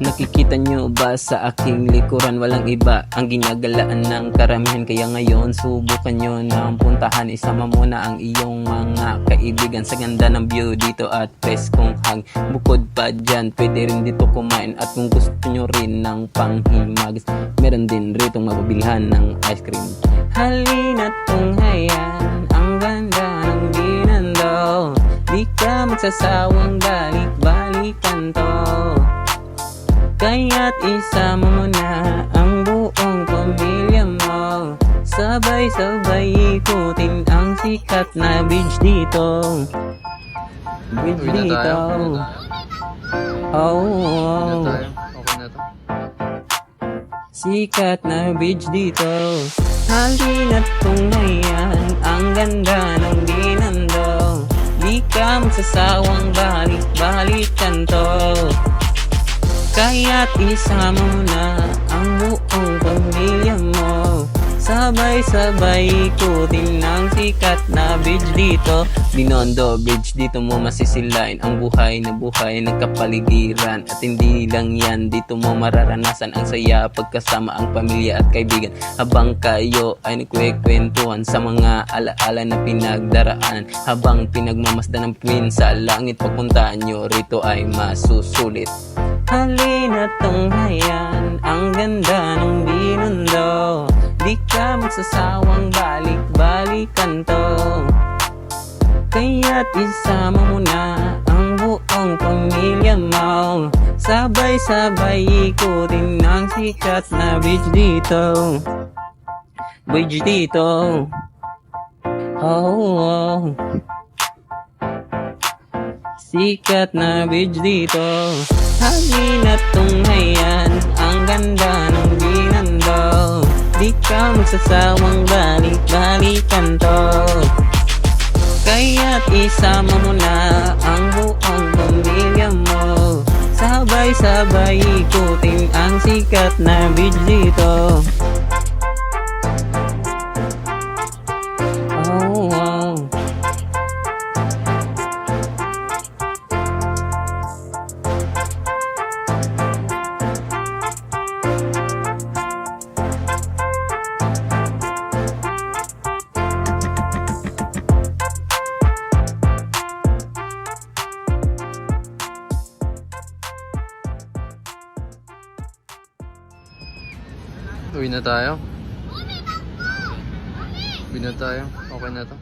Nakikita nyo ba sa aking likuran, walang iba ang ginagalaan ng karamihan. Kaya ngayon subukan nyo nang puntahan, isama mo na ang iyong mga kaibigan sa ganda ng view dito at preskong hang. Bukod pa dyan, pwede rin dito kumain, at kung gusto nyo rin ng panghimagis, meron din rito mababilhan ng ice cream. Halina't tunghayan, ang ganda ng Binondo, di ka magsasawang balik-balikan to. Kaya't isama mo na ang buong pamilya mo, sabay-sabay ikutin ang sikat na beach dito. Beach dito. Oh, Okay na to. sikat na beach dito. Halina't tunghayan, ang ganda ng Binondo, di ka magsasawang balik-balikan to. Kaya't isama mo na ang buong pamilya mo, sabay-sabay ikutin ang sikat na beach dito. Binondo Beach, dito mo masisilain ang buhay na buhay ng kapaligiran. At hindi lang yan, dito mo mararanasan ang saya pagkasama ang pamilya at kaibigan, habang kayo ay nagkwekwentuhan sa mga alaala na pinagdaraanan, habang pinagmamasdan ng twin sa langit. Pagpuntaan nyo rito ay masusulit. Halina't tunghayan, ang ganda ng Binondo, di ka magsasawang balik-balikan to. Kaya't isama mo na ang buong pamilya mo, sabay-sabay ikutin ang sikat na beach dito. Beach dito. Oh. Sikat na beach dito. Halina't tunghayan, ang ganda ng Binondo, di ka magsasawang balik-balikan to. Kaya't isama mo na ang buong pamilya mo, sabay-sabay ikutin ang sikat na beach dito. Oh. Uwi na tayo. Uwi na tayo. Okay na to.